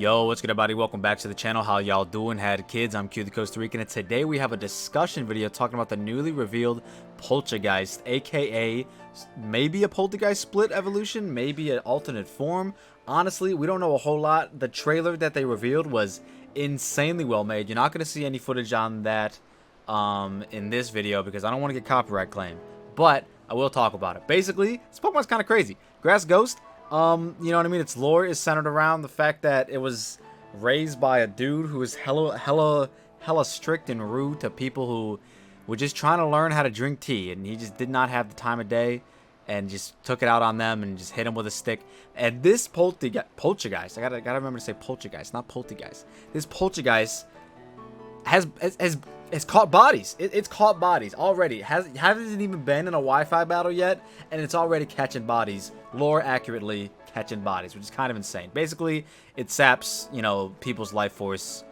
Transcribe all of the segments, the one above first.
Yo, what's good everybody? Welcome back to the channel. How y'all doing? Had kids? I'm Q the Costa Rican, and today we have a discussion video talking about the newly revealed Poltchageist, aka maybe a Poltergeist split evolution, maybe an alternate form. Honestly, we don't know a whole lot. The trailer that they revealed was insanely well made. You're not going to see any footage on that in this video because I don't want to get copyright claim, but I will talk about it. Basically, this Pokemon's kind of crazy. Grass Ghost. You know what I mean? Its lore is centered around the fact that it was raised by a dude who was hella strict and rude to people who were just trying to learn how to drink tea, and he just did not have the time of day, and just took it out on them and just hit him with a stick. And this Poltchageist, I gotta remember to say Poltchageist, not Polteageist. This Poltchageist has caught bodies. It's caught bodies already. Hasn't even been in a Wi-Fi battle yet, and it's already catching bodies. Lore accurately catching bodies, which is kind of insane. Basically, it saps, you know, people's life force,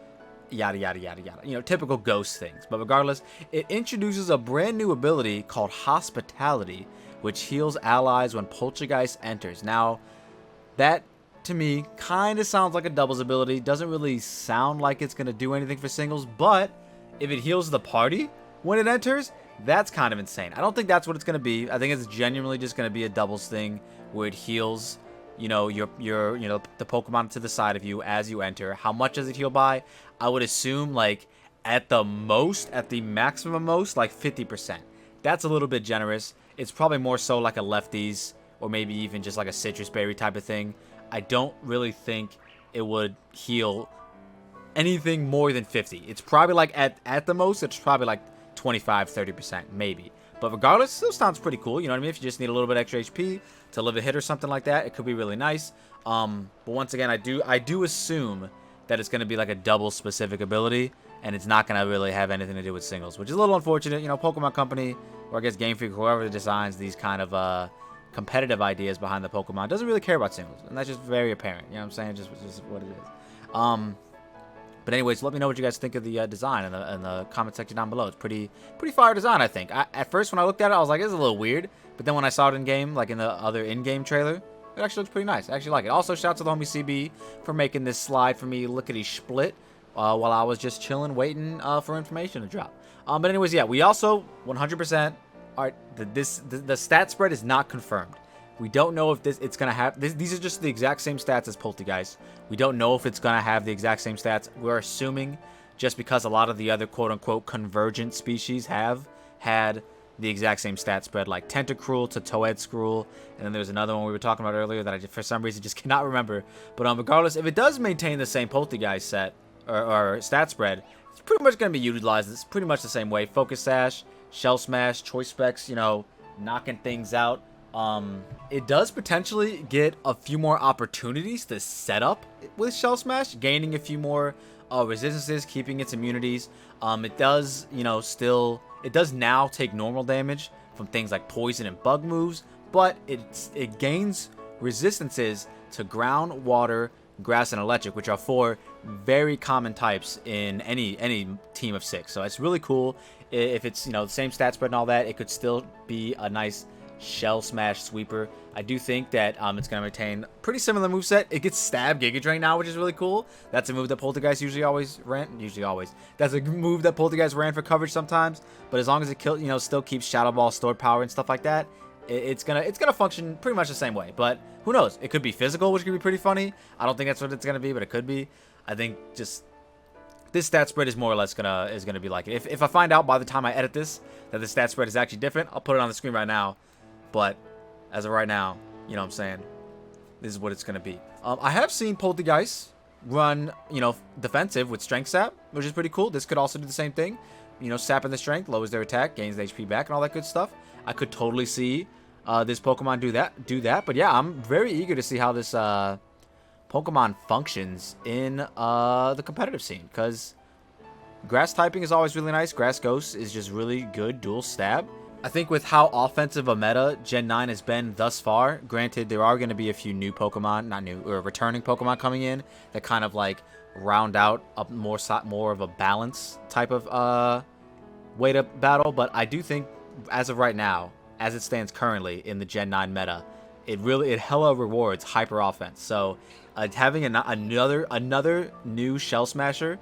yada yada yada yada. You know, typical ghost things. But regardless, it introduces a brand new ability called Hospitality, which heals allies when Poltchageist enters. Now, that to me kind of sounds like a doubles ability. Doesn't really sound like it's gonna do anything for singles, but if it heals the party when it enters, that's kind of insane. I don't think that's what it's gonna be. I think it's genuinely just gonna be a doubles thing where it heals, you know, your the Pokemon to the side of you as you enter. How much does it heal by? I would assume like at the maximum most, like 50%. That's a little bit generous. It's probably more so like a lefties or maybe even just like a citrus berry type of thing. I don't really think it would heal anything more than 50. It's probably like at the most, it's probably like 25-30% maybe. But regardless, still sounds pretty cool. You know what I mean? If you just need a little bit extra HP to live a hit or something like that, it could be really nice. But once again, I do assume that it's going to be like a double specific ability, and it's not going to really have anything to do with singles, which is a little unfortunate. You know, Pokemon Company, or I guess Game Freak, whoever designs these kind of competitive ideas behind the Pokemon, doesn't really care about singles, and that's just very apparent. You know what I'm saying? Just what it is. But anyways, let me know what you guys think of the design in the comment section down below. It's pretty fire design, I think. At first, when I looked at it, I was like, it's a little weird. But then when I saw it in game, like in the other in-game trailer, it actually looks pretty nice. I actually like it. Also, shout out to the homie CB for making this slide for me lickety split while I was just chilling, waiting for information to drop. But anyways, yeah, we also 100% are the stat spread is not confirmed. We don't know if it's gonna have these are just the exact same stats as Polteageist. We don't know if it's gonna have the exact same stats. We're assuming just because a lot of the other quote-unquote convergent species have had the exact same stat spread, like Tentacruel to Toedscruel, and then there's another one we were talking about earlier that I for some reason just cannot remember. But regardless, if it does maintain the same Polteageist set or stat spread, it's pretty much gonna be utilized. It's pretty much the same way. Focus Sash, Shell Smash, Choice Specs, you know, knocking things out. It does potentially get a few more opportunities to set up with Shell Smash, gaining a few more resistances, keeping its immunities. It does, you know, it does now take normal damage from things like poison and bug moves, but it gains resistances to ground, water, grass, and electric, which are four very common types in any team of 6. So it's really cool. If it's, you know, the same stat spread and all that, it could still be a nice Shell Smash sweeper. I do think that it's going to retain pretty similar moveset. It gets Stab Giga Drain now, which is really cool. That's a move that Poltergeist That's a move that Poltergeist ran for coverage sometimes. But as long as it still keeps Shadow Ball, stored power, and stuff like that, it's gonna function pretty much the same way. But who knows? It could be physical, which could be pretty funny. I don't think that's what it's gonna be, but it could be. I think just this stat spread is more or less gonna be like it. If I find out by the time I edit this that the stat spread is actually different, I'll put it on the screen right now. But as of right now, you know what I'm saying, this is what it's going to be. I have seen Polteageist run, you know, defensive with Strength Sap, which is pretty cool. This could also do the same thing. You know, sapping the Strength, lowers their attack, gains the HP back, and all that good stuff. I could totally see this Pokemon do that. But yeah, I'm very eager to see how this Pokemon functions in the competitive scene. Because Grass typing is always really nice. Grass Ghost is just really good dual stab. I think with how offensive a meta Gen 9 has been thus far, granted there are going to be a few new Pokemon, returning Pokemon coming in that kind of like round out a more of a balance type of way to battle. But I do think as of right now, as it stands currently in the Gen 9 meta, it hella rewards hyper offense. So Having another new Shell Smasher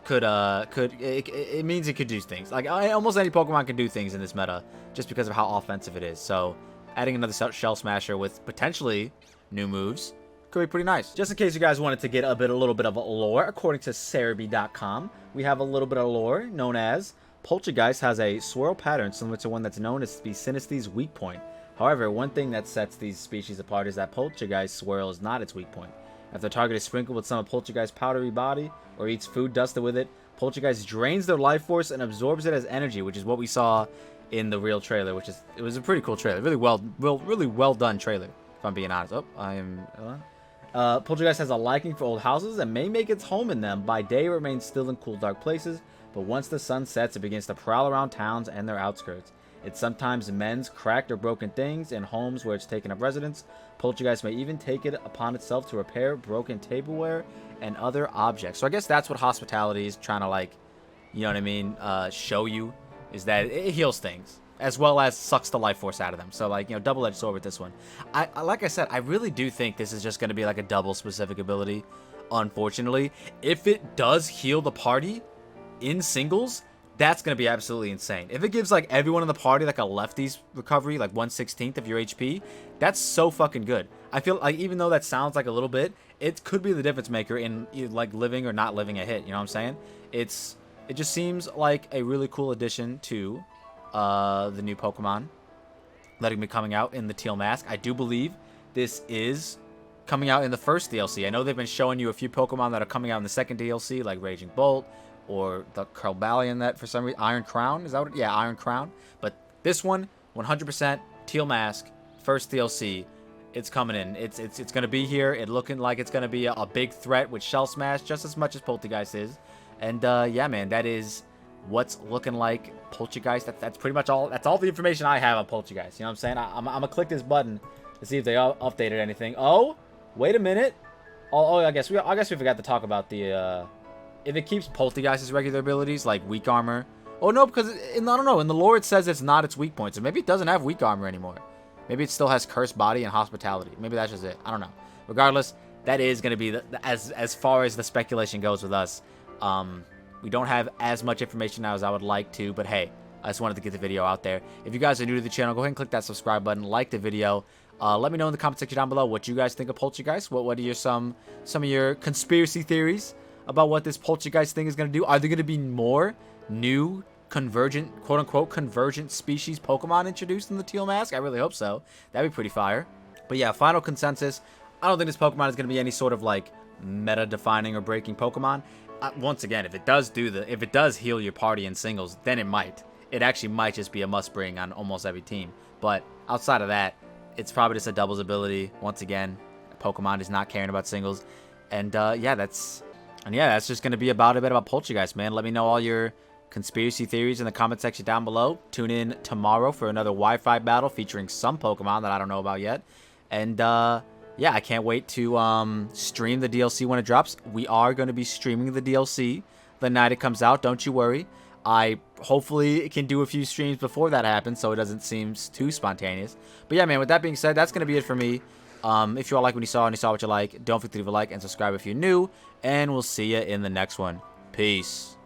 it means it could do things. Like almost any Pokemon can do things in this meta just because of how offensive it is. So adding another Shell Smasher with potentially new moves could be pretty nice. Just in case you guys wanted to get a little bit of lore, according to Cerebi.com, we have a little bit of lore known as Poltchageist has a swirl pattern similar to one that's known as Vicinity's weak point. However, one thing that sets these species apart is that Poltchageist swirl is not its weak point. If the target is sprinkled with some of Poltchageist's powdery body or eats food dusted with it, Poltchageist drains their life force and absorbs it as energy, which is what we saw in the real trailer, it was a pretty cool trailer. Really well done trailer, if I'm being honest. Poltchageist has a liking for old houses and may make its home in them. By day, it remains still in cool, dark places, but once the sun sets, it begins to prowl around towns and their outskirts. It sometimes mends cracked or broken things in homes where it's taken up residence. Poltchageist may even take it upon itself to repair broken tableware and other objects. So I guess that's what hospitality is trying to, like, you know what I mean, show you, is that it heals things as well as sucks the life force out of them. So, like, you know, double-edged sword with this one. Like I said, I really do think this is just going to be like a double specific ability, unfortunately. If it does heal the party in singles, that's going to be absolutely insane. If it gives, like, everyone in the party, like, a lefties recovery, like 1/16 of your HP, that's so fucking good. I feel like, even though that sounds like a little bit, it could be the difference maker in, like, living or not living a hit. You know what I'm saying? It just seems like a really cool addition to the new Pokemon that are coming out in the Teal Mask. I do believe this is coming out in the first DLC. I know they've been showing you a few Pokemon that are coming out in the second DLC, like Raging Bolt, or the Kerbalion that for some reason, Iron Crown, is that what? Yeah, Iron Crown. But this one, 100% Teal Mask, first DLC, it's coming in. It's going to be here. It's looking like it's going to be a big threat with Shell Smash, just as much as Polteageist is. And yeah, man, that is what's looking like Poltchageist. That's pretty much all. That's all the information I have on Poltchageist. You know what I'm saying? I'm gonna click this button to see if they updated anything. Oh, wait a minute. Oh, I guess we forgot to talk about the if it keeps Poltergeist's regular abilities, like weak armor. Oh, no, because, I don't know. In the lore, it says it's not its weak point. So maybe it doesn't have weak armor anymore. Maybe it still has cursed body and hospitality. Maybe that's just it. I don't know. Regardless, that is going to be, as far as the speculation goes with us. We don't have as much information now as I would like to. But, hey, I just wanted to get the video out there. If you guys are new to the channel, go ahead and click that subscribe button. Like the video. Let me know in the comment section down below what you guys think of Poltchageist. What are some of your conspiracy theories about what this Poltchageist thing is going to do? Are there going to be more new convergent, quote-unquote, convergent species Pokemon introduced in the Teal Mask? I really hope so. That'd be pretty fire. But yeah, final consensus. I don't think this Pokemon is going to be any sort of, like, meta-defining or breaking Pokemon. Once again, if it does heal your party in singles, then it might. It actually might just be a must-bring on almost every team. But outside of that, it's probably just a doubles ability. Once again, Pokemon is not caring about singles. And yeah, that's just going to be about a bit about Poltchageist, man. Let me know all your conspiracy theories in the comment section down below. Tune in tomorrow for another Wi-Fi battle featuring some Pokemon that I don't know about yet. And yeah, I can't wait to stream the DLC when it drops. We are going to be streaming the DLC the night it comes out. Don't you worry. I hopefully can do a few streams before that happens so it doesn't seem too spontaneous. But yeah, man, with that being said, that's going to be it for me. If you all like what you saw and you saw what you like, don't forget to leave a like and subscribe if you're new. And we'll see you in the next one. Peace.